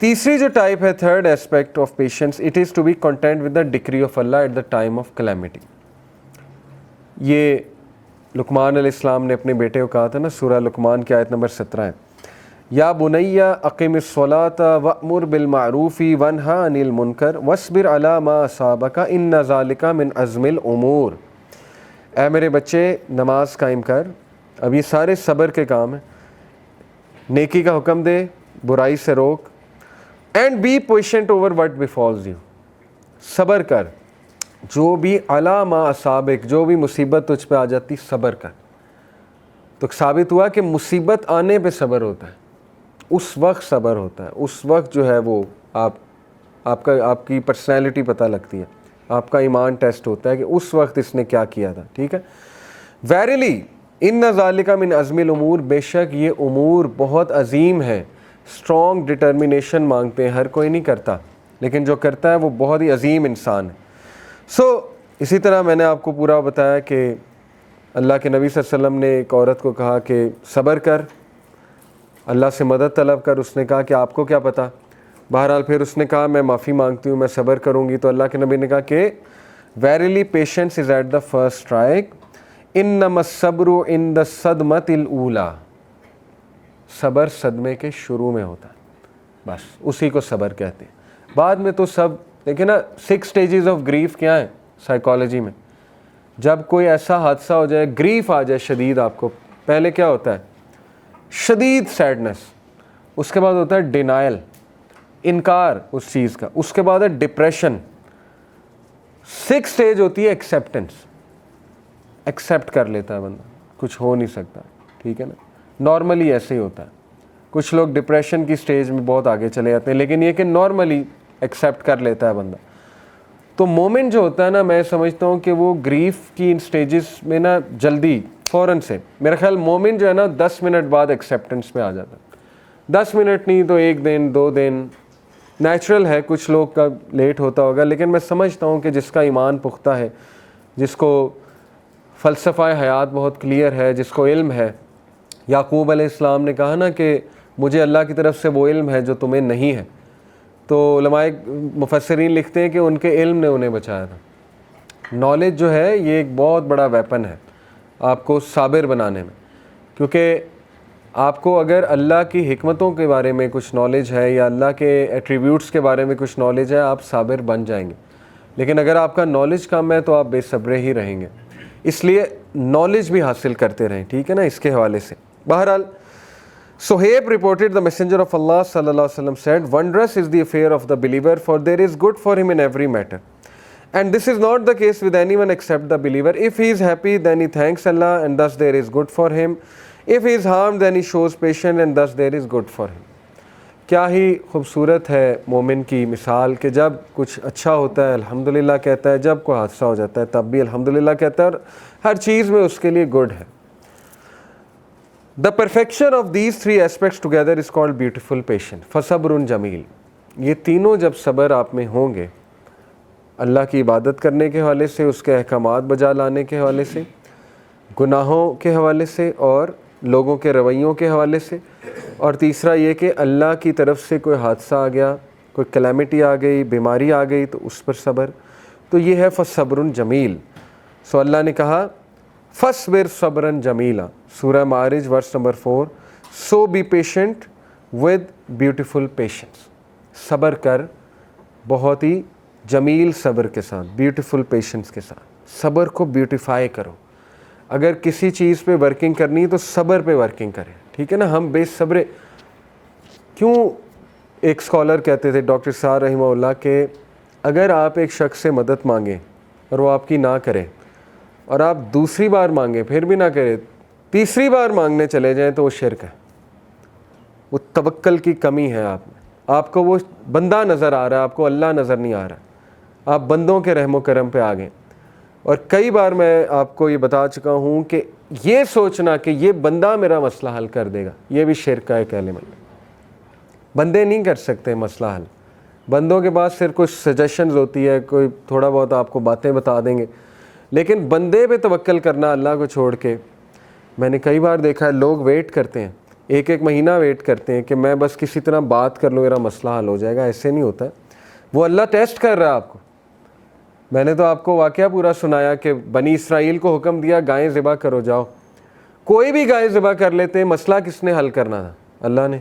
تیسری جو ٹائپ ہے third aspect of patience, it is to be content with the decree of Allah at the time of calamity. یہ لقمان علیہ السلام نے اپنے بیٹے کو کہا تھا نا, سورہ لقمان کی آیت نمبر 17 ہے, یا بنی اقم الصلاۃ وامر بالمعروف وانہی عن المنکر واصبر علی ما اصابک ان ذلک من عزم الامور. اے میرے بچے نماز قائم کر. اب یہ سارے صبر کے کام ہیں. نیکی کا حکم دے, برائی سے روک. And be patient over what befalls you. صبر کر, جو بھی علی ما اصابک, جو بھی مصیبت تجھ پہ آ جاتی صبر کر. تو ثابت ہوا کہ مصیبت آنے پہ صبر ہوتا ہے, اس وقت صبر ہوتا ہے. اس وقت جو ہے وہ آپ کی پرسنالٹی پتہ لگتی ہے, آپ کا ایمان ٹیسٹ ہوتا ہے کہ اس وقت اس نے کیا کیا تھا. ٹھیک ہے. ویریلی ان ذالک من عزم الامور, بے شک یہ امور بہت عظیم ہے. اسٹرانگ ڈٹرمینیشن مانگتے ہیں, ہر کوئی نہیں کرتا, لیکن جو کرتا ہے وہ بہت ہی عظیم انسان ہے. اسی طرح میں نے آپ کو پورا بتایا کہ اللہ کے نبی صلی اللہ علیہ وسلم نے ایک عورت کو کہا کہ صبر کر, اللہ سے مدد طلب کر. اس نے کہا کہ آپ کو کیا پتہ. بہرحال پھر اس نے کہا میں معافی مانگتی ہوں, میں صبر کروں گی. تو اللہ کے نبی نے کہا کہ verily patience is at the first strike, انما الصبر عند الصدمۃ الاولی. صبر صدمے کے شروع میں ہوتا ہے, بس اسی کو صبر کہتے ہیں. بعد میں تو سب دیکھیں نا, 6 سٹیجز آف گریف کیا ہیں سائیکالوجی میں. جب کوئی ایسا حادثہ ہو جائے, گریف آ جائے شدید آپ کو, پہلے کیا ہوتا ہے شدید سیڈنس, اس کے بعد ہوتا ہے ڈینائل, انکار اس چیز کا, اس کے بعد ہے ڈپریشن. 6 سٹیج ہوتی ہے ایکسیپٹنس. ایکسیپٹ کر لیتا ہے بندہ, کچھ ہو نہیں سکتا. ٹھیک ہے نا, نارملی ایسے ہی ہوتا ہے. کچھ لوگ ڈپریشن کی سٹیج میں بہت آگے چلے جاتے ہیں, لیکن یہ کہ نارملی ایکسیپٹ کر لیتا ہے بندہ. تو مومنٹ جو ہوتا ہے نا, میں سمجھتا ہوں کہ وہ گریف کی ان سٹیجز میں نا جلدی فوراً سے, میرا خیال مومنٹ جو ہے نا 10 منٹ بعد ایکسیپٹنس میں آ جاتا ہے. 10 منٹ نہیں تو 1 دن 2 دن, نیچرل ہے, کچھ لوگ کا لیٹ ہوتا ہوگا, لیکن میں سمجھتا ہوں کہ جس کا ایمان پختہ ہے, جس کو فلسفہ حیات بہت کلیئر ہے, جس کو علم ہے. یعقوب علیہ السلام نے کہا نا کہ مجھے اللہ کی طرف سے وہ علم ہے جو تمہیں نہیں ہے. تو علماء مفسرین لکھتے ہیں کہ ان کے علم نے انہیں بچایا تھا. نالج جو ہے یہ ایک بہت بڑا ویپن ہے آپ کو صابر بنانے میں, کیونکہ آپ کو اگر اللہ کی حکمتوں کے بارے میں کچھ نالج ہے یا اللہ کے ایٹریبیوٹس کے بارے میں کچھ نالج ہے, آپ صابر بن جائیں گے. لیکن اگر آپ کا نالج کم ہے تو آپ بے صبرے ہی رہیں گے. اس لیے نالج بھی حاصل کرتے رہیں. ٹھیک ہے نا, اس کے حوالے سے. بہرحال Suhaib reported the messenger of Allah sallallahu alaihi wasallam said, wondrous is the affair of the believer, for there is good for him in every matter. And this is not the case with anyone except the believer. If he is happy, then he thanks Allah, and thus there is good for him. If he is harmed, then he shows patience, and thus there is good for him. کیا ہی خوبصورت ہے مومن کی مثال کہ جب کچھ اچھا ہوتا ہے الحمدللہ کہتا ہے, جب کوئی حادثہ ہو جاتا ہے تب بھی الحمدللہ کہتا ہے, اور ہر چیز میں اس کے لیے گڈ ہے. The perfection of these 3 aspects together is called beautiful patience. فصبر جمیل. یہ تینوں جب صبر آپ میں ہوں گے, اللہ کی عبادت کرنے کے حوالے سے, اس کے احکامات بجا لانے کے حوالے سے, گناہوں کے حوالے سے, اور لوگوں کے رویوں کے حوالے سے, اور تیسرا یہ کہ اللہ کی طرف سے کوئی حادثہ آ گیا, کوئی کلیمٹی آ گئی, بیماری آ گئی, تو اس پر صبر. تو یہ ہے فصبر جمیل. سو اللہ نے کہا فصبر صبرا جمیلا, سورہ معارج verse number 4. So be patient with beautiful patience. صبر کر بہت ہی جمیل صبر کے ساتھ, بیوٹیفل پیشنس کے ساتھ. صبر کو بیوٹیفائی کرو. اگر کسی چیز پہ ورکنگ کرنی ہے تو صبر پہ ورکنگ کریں. ٹھیک ہے نا, ہم بے صبرے کیوں. ایک اسکالر کہتے تھے ڈاکٹر صاحب رحمہ اللہ کہ اگر آپ ایک شخص سے مدد مانگیں اور وہ آپ کی نہ کرے, اور آپ دوسری بار مانگیں پھر بھی نہ کرے, تیسری بار مانگنے چلے جائیں, تو وہ شرک ہے. وہ توکل کی کمی ہے آپ میں. آپ کو وہ بندہ نظر آ رہا ہے, آپ کو اللہ نظر نہیں آ رہا. آپ بندوں کے رحم و کرم پہ آ گئے. اور کئی بار میں آپ کو یہ بتا چکا ہوں کہ یہ سوچنا کہ یہ بندہ میرا مسئلہ حل کر دے گا, یہ بھی شرک کا ایک ایلیمنٹ. بندے نہیں کر سکتے مسئلہ حل. بندوں کے پاس صرف کچھ سجیشنز ہوتی ہے, کوئی تھوڑا بہت آپ کو باتیں بتا دیں گے, لیکن بندے پہ توکل کرنا اللہ کو چھوڑ کے. میں نے کئی بار دیکھا ہے لوگ ویٹ کرتے ہیں ایک ایک مہینہ ویٹ کرتے ہیں کہ میں بس کسی طرح بات کر لوں میرا مسئلہ حل ہو جائے گا. ایسے نہیں ہوتا ہے. وہ اللہ ٹیسٹ کر رہا ہے آپ کو. میں نے تو آپ کو واقعہ پورا سنایا کہ بنی اسرائیل کو حکم دیا گائیں ذبح کرو, جاؤ. کوئی بھی گائیں ذبح کر لیتے, مسئلہ کس نے حل کرنا تھا؟ اللہ نے.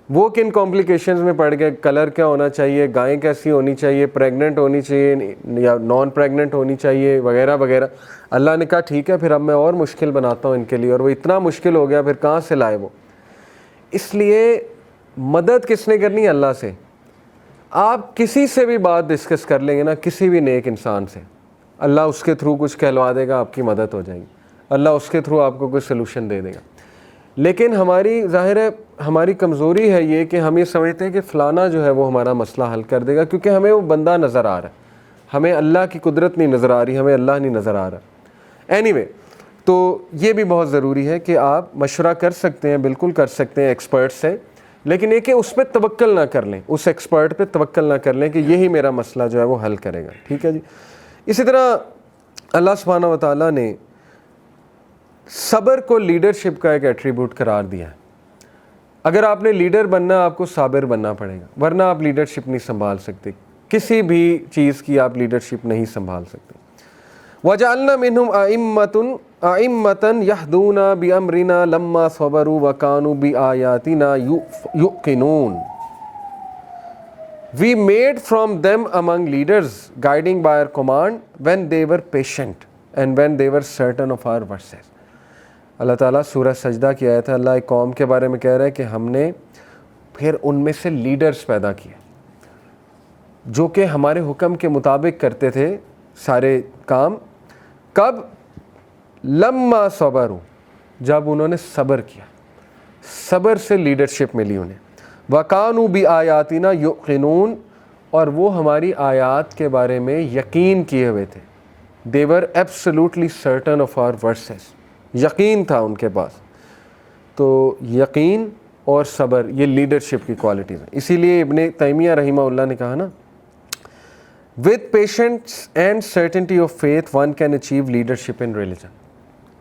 وہ کن کمپلیکیشنز میں پڑ گئے, کلر کیا ہونا چاہیے, گائیں کیسی ہونی چاہیے, پریگننٹ ہونی چاہیے یا نان پریگننٹ ہونی چاہیے وغیرہ وغیرہ. اللہ نے کہا ٹھیک ہے پھر اب میں اور مشکل بناتا ہوں ان کے لیے, اور وہ اتنا مشکل ہو گیا پھر کہاں سے لائے وہ. اس لیے مدد کس نے کرنی ہے؟ اللہ سے. آپ کسی سے بھی بات ڈسکس کر لیں گے نا, کسی بھی نیک انسان سے, اللہ اس کے تھرو کچھ کہلوا دے گا, آپ کی مدد ہو جائے گی, اللہ اس کے تھرو آپ کو کوئی سلوشن دے دے گا. لیکن ہماری ظاہر ہے ہماری کمزوری ہے یہ کہ ہم یہ سمجھتے ہیں کہ فلانا جو ہے وہ ہمارا مسئلہ حل کر دے گا, کیونکہ ہمیں وہ بندہ نظر آ رہا ہے, ہمیں اللہ کی قدرت نہیں نظر آ رہی, ہمیں اللہ نہیں نظر آ رہا. اینی تو یہ بھی بہت ضروری ہے کہ آپ مشورہ کر سکتے ہیں, بالکل کر سکتے ہیں ایکسپرٹ سے, لیکن یہ کہ اس پہ توکل نہ کر لیں, اس ایکسپرٹ پہ توکل نہ کر لیں کہ یہی میرا مسئلہ جو ہے وہ حل کرے گا. ٹھیک ہے جی. اسی طرح اللہ سبحانہ و تعالیٰ نے صبر کو لیڈرشپ کا ایک ایٹریبیوٹ قرار دیا ہے. اگر آپ نے لیڈر بننا آپ کو صابر بننا پڑے گا, ورنہ آپ لیڈرشپ نہیں سنبھال سکتے, کسی بھی چیز کی آپ لیڈرشپ نہیں سنبھال سکتے. وَجَعَلْنَا مِنْهُمْ أَئِمَّةً يَهْدُونَ بِأَمْرِنَا لَمَّا صَبَرُوا وَكَانُوا بِآيَاتِنَا يُوقِنُونَ. We made from them among leaders guiding by our command when they were patient and when they were certain of our verses. اللہ تعالیٰ سورہ سجدہ کی آیت ہے, اللہ ایک قوم کے بارے میں کہہ رہا ہے کہ ہم نے پھر ان میں سے لیڈرز پیدا کیے جو کہ ہمارے حکم کے مطابق کرتے تھے سارے کام. کب؟ لما صبروا, جب انہوں نے صبر کیا, صبر سے لیڈرشپ ملی انہیں. وَكَانُوا بِآيَاتِنَا يُوقِنُونَ, اور وہ ہماری آیات کے بارے میں یقین کیے ہوئے تھے. They were absolutely certain of our verses. یقین تھا ان کے پاس. تو یقین اور صبر یہ لیڈرشپ کی کوالٹیز ہیں. اسی لیے ابن تیمیہ رحمہ اللہ نے کہا نا, with patience and certainty of faith one can achieve leadership in religion.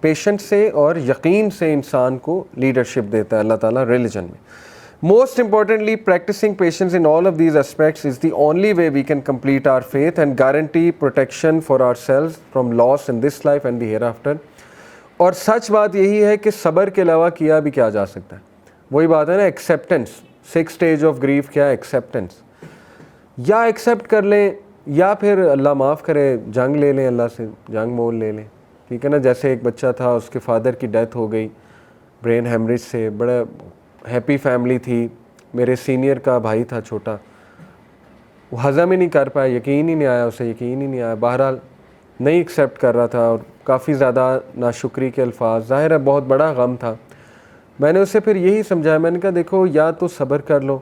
Patient سے اور یقین سے انسان کو لیڈرشپ دیتا ہے اللہ تعالیٰ ریلیجن میں. Most importantly, practicing patience in all of these aspects is the only way we can complete our faith and guarantee protection for ourselves from loss in this life and the hereafter. اور سچ بات یہی ہے کہ صبر کے علاوہ کیا بھی کیا جا سکتا ہے. وہی بات ہے نا, ایکسیپٹنس. 6 stage آف گریف کیا ہے؟ ایکسیپٹنس. یا ایکسیپٹ کر لیں یا پھر اللہ معاف کرے جنگ لے لیں, اللہ سے جنگ مول لے لیں. ٹھیک ہے نا. جیسے ایک بچہ تھا, اس کے فادر کی ڈیتھ ہو گئی برین ہیمریج سے, بڑا ہیپی فیملی تھی, میرے سینئر کا بھائی تھا چھوٹا, وہ ہضم ہی نہیں کر پایا, یقین ہی نہیں آیا اسے, یقین ہی نہیں آیا. بہرحال نہیں ایکسیپٹ کر رہا تھا اور کافی زیادہ ناشکری کے الفاظ, ظاہر ہے بہت بڑا غم تھا. میں نے اسے پھر یہی سمجھایا, میں نے کہا دیکھو یا تو صبر کر لو,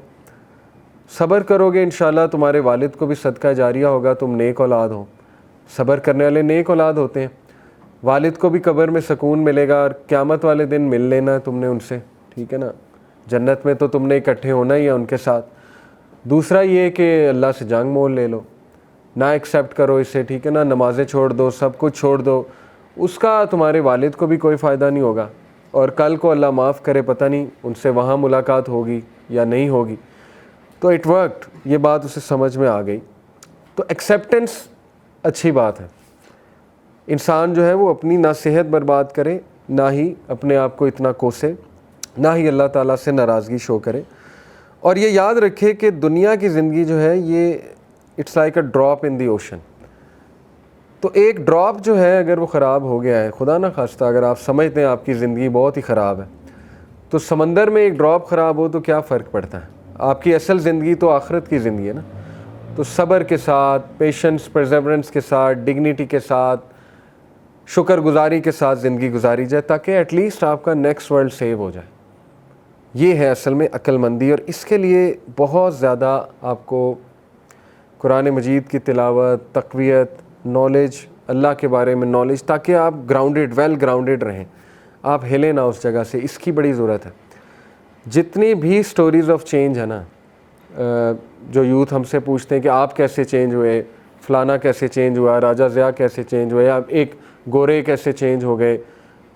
صبر کرو گے انشاءاللہ تمہارے والد کو بھی صدقہ جاریہ ہوگا, تم نیک اولاد ہو. صبر کرنے والے نیک اولاد ہوتے ہیں, والد کو بھی قبر میں سکون ملے گا اور قیامت والے دن مل لینا تم نے ان سے. ٹھیک ہے نا, جنت میں تو تم نے اکٹھے ہونا ہی ہے ان کے ساتھ. دوسرا یہ کہ اللہ سے جنگ مول لے لو, نہ ایکسیپٹ کرو اسے. ٹھیک ہے نا, نمازیں چھوڑ دو, سب کچھ چھوڑ دو, اس کا تمہارے والد کو بھی کوئی فائدہ نہیں ہوگا, اور کل کو اللہ معاف کرے پتہ نہیں ان سے وہاں ملاقات ہوگی یا نہیں ہوگی. تو اٹ ورکڈ, یہ بات اسے سمجھ میں آ گئی. تو ایکسیپٹنس اچھی بات ہے. انسان جو ہے وہ اپنی نہ صحت برباد کرے, نہ ہی اپنے آپ کو اتنا کوسے, نہ ہی اللہ تعالیٰ سے ناراضگی شو کرے. اور یہ یاد رکھے کہ دنیا کی زندگی جو ہے یہ it's like a drop in the ocean. تو ایک ڈراپ جو ہے اگر وہ خراب ہو گیا ہے, خدا نہ خواستہ اگر آپ سمجھتے ہیں آپ کی زندگی بہت ہی خراب ہے, تو سمندر میں ایک ڈراپ خراب ہو تو کیا فرق پڑتا ہے؟ آپ کی اصل زندگی تو آخرت کی زندگی ہے نا. تو صبر کے ساتھ, پیشنس, پرزیورنس کے ساتھ, ڈگنیٹی کے ساتھ, شکر گزاری کے ساتھ زندگی گزاری جائے تاکہ ایٹ لیسٹ آپ کا نیکسٹ ورلڈ سیو ہو جائے. یہ ہے اصل میں عقل مندی. اور اس کے لیے بہت زیادہ آپ کو قرآن مجید کی تلاوت, تقویت, نالج, اللہ کے بارے میں نالج, تاکہ آپ گراؤنڈڈ, ویل گراؤنڈڈ رہیں, آپ ہلیں نہ اس جگہ سے. اس کی بڑی ضرورت ہے. جتنی بھی سٹوریز آف چینج ہے نا, جو یوتھ ہم سے پوچھتے ہیں کہ آپ کیسے چینج ہوئے, فلانا کیسے چینج ہوا, راجہ ضیاء کیسے چینج ہوئے, آپ ایک گورے کیسے چینج ہو گئے,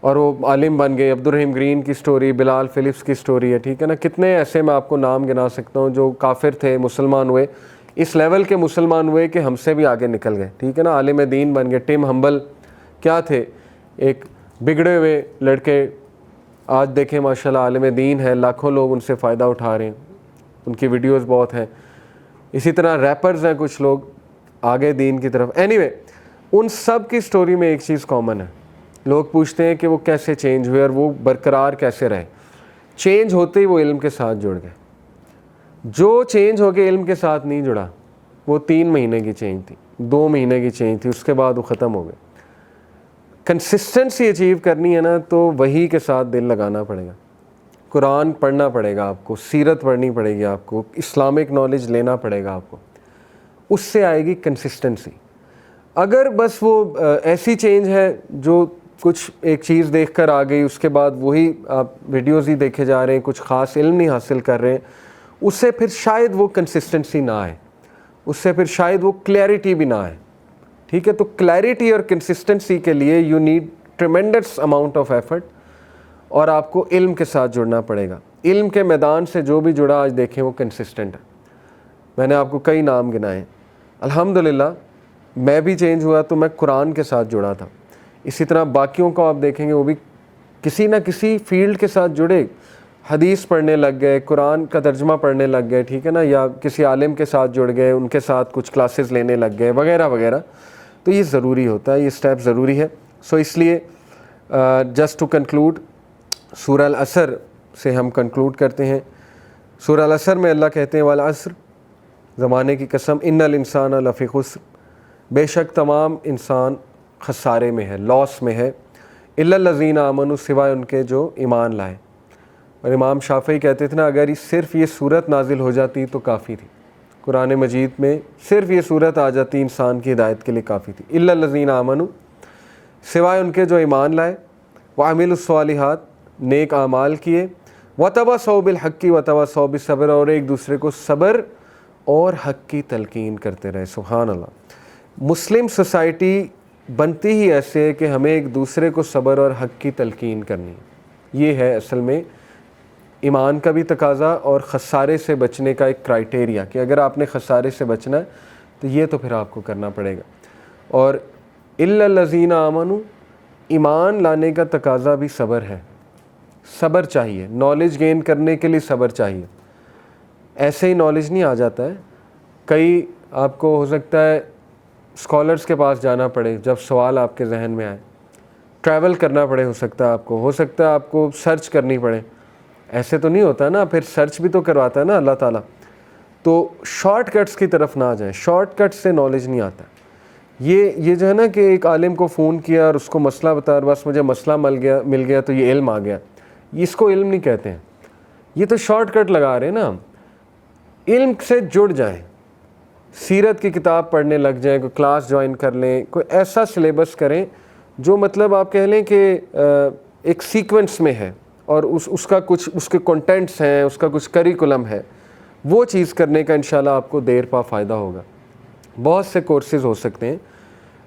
اور وہ عالم بن گئے. عبد الرحیم گرین کی سٹوری, بلال فلپس کی سٹوری ہے, ٹھیک ہے نا. کتنے ایسے میں آپ کو نام گنا سکتا ہوں جو کافر تھے, مسلمان ہوئے, اس لیول کے مسلمان ہوئے کہ ہم سے بھی آگے نکل گئے, ٹھیک ہے نا, عالم دین بن گئے. ٹم ہمبل کیا تھے, ایک بگڑے ہوئے لڑکے, آج دیکھیں ماشاءاللہ عالم دین ہے, لاکھوں لوگ ان سے فائدہ اٹھا رہے ہیں, ان کی ویڈیوز بہت ہیں. اسی طرح ریپرز ہیں کچھ لوگ آگے دین کی طرف. اینی وے, ان سب کی سٹوری میں ایک چیز کامن ہے. لوگ پوچھتے ہیں کہ وہ کیسے چینج ہوئے اور وہ برقرار کیسے رہے. چینج ہوتے ہی وہ علم کے ساتھ جڑ گئے. جو چینج ہو کے علم کے ساتھ نہیں جڑا, وہ 3 مہینے کی چینج تھی, 2 مہینے کی چینج تھی, اس کے بعد وہ ختم ہو گئے. کنسسٹنسی اچیو کرنی ہے نا, تو وہی کے ساتھ دل لگانا پڑے گا. قرآن پڑھنا پڑے گا آپ کو, سیرت پڑھنی پڑے گی آپ کو, اسلامک نالج لینا پڑے گا آپ کو, اس سے آئے گی کنسسٹنسی. اگر بس وہ ایسی چینج ہے جو کچھ ایک چیز دیکھ کر آ گئی, اس کے بعد وہی آپ ویڈیوز ہی دیکھے جا رہے ہیں, کچھ خاص علم نہیں حاصل کر رہے ہیں, اس سے پھر شاید وہ کنسسٹنسی نہ آئے, اس سے پھر شاید وہ کلیئرٹی بھی نہ آئے, ٹھیک ہے. تو کلیئرٹی اور کنسسٹنسی کے لیے you need tremendous amount of effort, اور آپ کو علم کے ساتھ جڑنا پڑے گا. علم کے میدان سے جو بھی جڑا آج دیکھیں وہ کنسسٹنٹ ہے. میں نے آپ کو کئی نام گنائے. الحمدللہ میں بھی چینج ہوا تو میں قرآن کے ساتھ جڑا تھا. اسی طرح باقیوں کو آپ دیکھیں گے وہ بھی کسی نہ کسی فیلڈ کے ساتھ جڑے, حدیث پڑھنے لگ گئے, قرآن کا ترجمہ پڑھنے لگ گئے, ٹھیک ہے نا, یا کسی عالم کے ساتھ جڑ گئے, ان کے ساتھ کچھ کلاسز لینے لگ گئے وغیرہ وغیرہ. تو یہ ضروری ہوتا ہے, یہ سٹیپ ضروری ہے. سو اس لیے جسٹ ٹو کنکلوڈ, سورہ العصر سے ہم کنکلوڈ کرتے ہیں. سورہ العصر میں اللہ کہتے ہیں والعصر, زمانے کی قسم, ان الانسان لفی خسر, بے شک تمام انسان خسارے میں ہے, لاس میں ہے, الا الذین آمنوا, سوائے ان کے جو ایمان لائے. اور امام شافعی کہتے تھے نا, اگر صرف یہ صورت نازل ہو جاتی تو کافی تھی, قرآن مجید میں صرف یہ صورت آ جاتی انسان کی ہدایت کے لیے کافی تھی. الا الذین آمنوا, سوائے ان کے جو ایمان لائے, وعملوا الصالحات, نیک اعمال کیے, وتواصوا بالحق وتواصوا بالصبر, اور ایک دوسرے کو صبر اور حق کی تلقین کرتے رہے. سبحان اللہ. مسلم سوسائٹی بنتی ہی ایسے ہے کہ ہمیں ایک دوسرے کو صبر اور حق کی تلقین کرنی ہے. یہ ہے اصل میں ایمان کا بھی تقاضا اور خسارے سے بچنے کا ایک کرائٹیریا, کہ اگر آپ نے خسارے سے بچنا ہے تو یہ تو پھر آپ کو کرنا پڑے گا. اور الا الذین آمنوا, ایمان لانے کا تقاضا بھی صبر ہے. صبر چاہیے, نالج گین کرنے کے لیے صبر چاہیے. ایسے ہی نالج نہیں آ جاتا ہے. کئی آپ کو ہو سکتا ہے اسکالرس کے پاس جانا پڑے جب سوال آپ کے ذہن میں آئے, ٹریول کرنا پڑے, ہو سکتا ہے آپ کو سرچ کرنی پڑے. ایسے تو نہیں ہوتا نا, پھر سرچ بھی تو کرواتا ہے نا اللہ تعالیٰ. تو شارٹ کٹس کی طرف نہ جائیں, شارٹ کٹ سے نالج نہیں آتا. یہ جو ہے نا کہ ایک عالم کو فون کیا اور اس کو مسئلہ بتا, اور بس مجھے مسئلہ مل گیا تو یہ علم آ گیا, اس کو علم نہیں کہتے ہیں. یہ تو شارٹ کٹ لگا رہے ہیں نا. علم سے جڑ جائیں, سیرت کی کتاب پڑھنے لگ جائیں, کوئی کلاس جوائن کر لیں, کوئی ایسا سلیبس کریں جو مطلب آپ کہہ لیں کہ ایک سیکوینس میں ہے, اور اس کا کچھ اس کے کنٹینٹس ہیں, اس کا کچھ کریکولم ہے. وہ چیز کرنے کا انشاءاللہ آپ کو دیر پا فائدہ ہوگا. بہت سے کورسز ہو سکتے ہیں.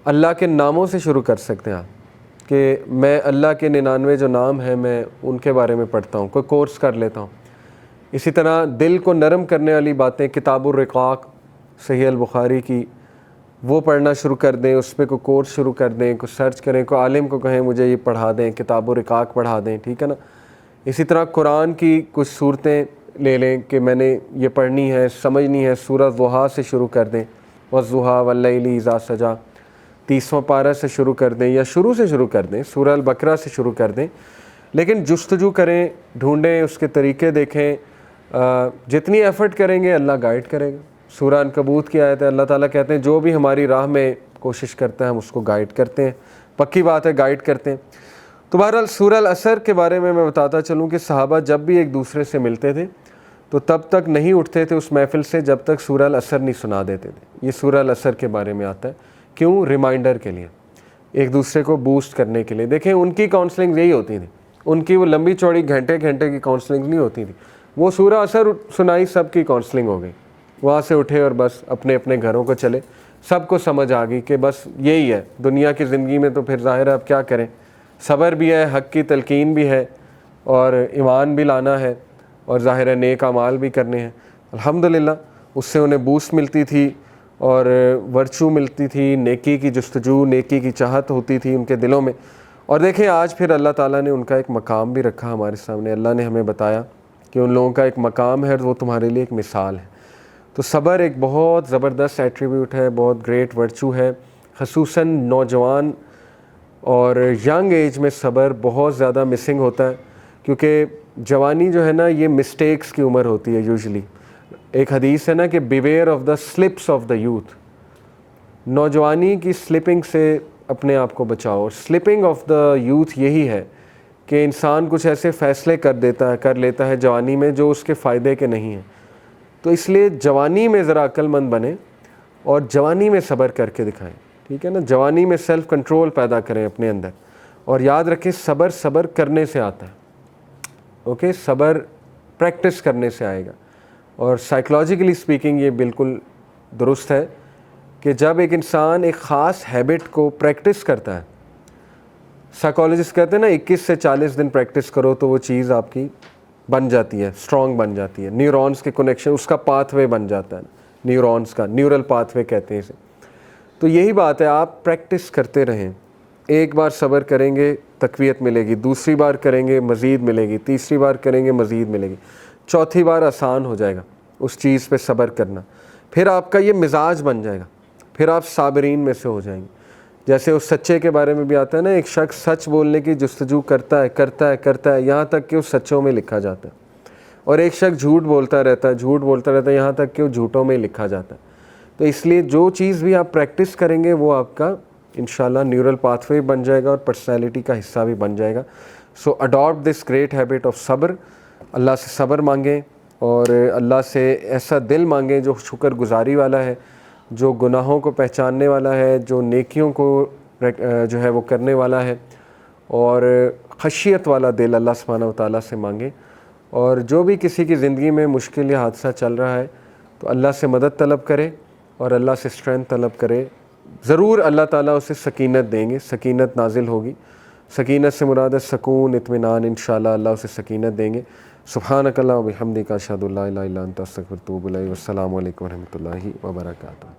اللہ کے ناموں سے شروع کر سکتے ہیں آپ, کہ میں اللہ کے 99 جو نام ہیں میں ان کے بارے میں پڑھتا ہوں, کوئی کورس کر لیتا ہوں. اسی طرح دل کو نرم کرنے والی باتیں, کتاب الرقاق صحیح البخاری کی, وہ پڑھنا شروع کر دیں, اس پہ کوئی کورس شروع کر دیں, کوئی سرچ کریں, کوئی عالم کو کہیں مجھے یہ پڑھا دیں, کتاب الرقاق پڑھا دیں, ٹھیک ہے نا. اسی طرح قرآن کی کچھ صورتیں لے لیں کہ میں نے یہ پڑھنی ہے, سمجھنی ہے, سورہ ضحیٰ سے شروع کر دیں, والضحیٰ واللیل اذا سجیٰ 30واں پارہ سے شروع کر دیں, یا شروع سے شروع کر دیں, سورہ البقرہ سے شروع کر دیں. لیکن جستجو کریں, ڈھونڈیں, اس کے طریقے دیکھیں. جتنی ایفرٹ کریں گے اللہ گائیڈ کرے گا. سورہ عنکبوت کی آیت ہے, اللہ تعالیٰ کہتے ہیں جو بھی ہماری راہ میں کوشش کرتا ہے ہم اس کو گائیڈ کرتے ہیں. پکی بات ہے, گائیڈ کرتے ہیں. تو بہرحال سورہ العصر کے بارے میں بتاتا چلوں کہ صحابہ جب بھی ایک دوسرے سے ملتے تھے تو تب تک نہیں اٹھتے تھے اس محفل سے جب تک سورہ العصر نہیں سنا دیتے تھے. یہ سورہ العصر کے بارے میں آتا ہے. کیوں؟ ریمائنڈر کے لیے, ایک دوسرے کو بوسٹ کرنے کے لیے. دیکھیں ان کی کاؤنسلنگ یہی ہوتی تھی, ان کی وہ لمبی چوڑی گھنٹے کی کاؤنسلنگ نہیں ہوتی تھی. وہ سورہ العصر سنائی, سب کی کاؤنسلنگ ہو گئی, وہاں سے اٹھے اور بس اپنے اپنے گھروں کو چلے. سب کو سمجھ آ گئی کہ بس یہی ہے دنیا کی زندگی میں, تو پھر ظاہر ہے اب کیا کریں, صبر بھی ہے, حق کی تلقین بھی ہے, اور ایمان بھی لانا ہے, اور ظاہر ہے نیک اعمال بھی کرنے ہیں. الحمدللہ اس سے انہیں بوسٹ ملتی تھی اور ورچو ملتی تھی, نیکی کی جستجو, نیکی کی چاہت ہوتی تھی ان کے دلوں میں. اور دیکھیں آج پھر اللہ تعالیٰ نے ان کا ایک مقام بھی رکھا ہمارے سامنے. اللہ نے ہمیں بتایا کہ ان لوگوں کا ایک مقام ہے اور وہ تمہارے لیے ایک مثال ہے. تو صبر ایک بہت زبردست ایٹریبیوٹ ہے, بہت گریٹ ورچو ہے. خصوصاً نوجوان اور ینگ ایج میں صبر بہت زیادہ مسنگ ہوتا ہے, کیونکہ جوانی جو ہے نا یہ مسٹیکس کی عمر ہوتی ہے یوزلی. ایک حدیث ہے نا کہ beware of the slips of the youth, نوجوانی کی سلپنگ سے اپنے آپ کو بچاؤ. اور سلپنگ آف دا یوتھ یہی ہے کہ انسان کچھ ایسے فیصلے کر لیتا ہے جوانی میں جو اس کے فائدے کے نہیں ہیں. تو اس لیے جوانی میں ذرا عقل مند بنیں اور جوانی میں صبر کر کے دکھائیں, ٹھیک ہے نا. جوانی میں سیلف کنٹرول پیدا کریں اپنے اندر, اور یاد رکھیں صبر کرنے سے آتا ہے. اوکے, صبر پریکٹس کرنے سے آئے گا. اور سائیکلوجیکلی سپیکنگ یہ بالکل درست ہے کہ جب ایک انسان ایک خاص ہیبٹ کو پریکٹس کرتا ہے, سائیکالوجسٹ کہتے ہیں نا 21 سے 40 دن پریکٹس کرو تو وہ چیز آپ کی بن جاتی ہے, اسٹرانگ بن جاتی ہے. نیورونز کے کنیکشن, اس کا پاتھ وے بن جاتا ہے, نیورونز کا نیورل پاتھ وے کہتے ہیں اسے. تو یہی بات ہے, آپ پریکٹس کرتے رہیں. ایک بار صبر کریں گے تقویت ملے گی, دوسری بار کریں گے مزید ملے گی, تیسری بار کریں گے مزید ملے گی, چوتھی بار آسان ہو جائے گا اس چیز پہ صبر کرنا. پھر آپ کا یہ مزاج بن جائے گا, پھر آپ صابرین میں سے ہو جائیں گے. جیسے اس سچے کے بارے میں بھی آتا ہے نا, ایک شخص سچ بولنے کی جستجو کرتا ہے یہاں تک کہ وہ سچوں میں لکھا جاتا ہے, اور ایک شخص جھوٹ بولتا رہتا ہے یہاں تک کہ وہ جھوٹوں میں لکھا جاتا ہے. تو اس لیے جو چیز بھی آپ پریکٹس کریں گے وہ آپ کا انشاءاللہ نیورل پاتھ وے بن جائے گا اور پرسنالٹی کا حصہ بھی بن جائے گا. So adapt this great habit of صبر. اللہ سے صبر مانگیں اور اللہ سے ایسا دل مانگیں جو شکر گزاری والا ہے, جو گناہوں کو پہچاننے والا ہے, جو نیکیوں کو جو ہے وہ کرنے والا ہے, اور خشیت والا دل اللہ سبحانہ و تعالیٰ سے مانگیں. اور جو بھی کسی کی زندگی میں مشکل یا حادثہ چل رہا ہے تو اللہ سے مدد طلب کرے اور اللہ سے اسٹرینتھ طلب کرے. ضرور اللہ تعالیٰ اسے سکینت دیں گے, سکینت نازل ہوگی. سکینت سے مراد ہے سکون, اطمینان. انشاءاللہ اللہ اسے سکینت دیں گے. سبحانک اللہم و بحمدک اشہد ان لا الہ الا انت استغفرک و اتوب الیک. والسلام علیکم و رحمۃ اللہ وبرکاتہ.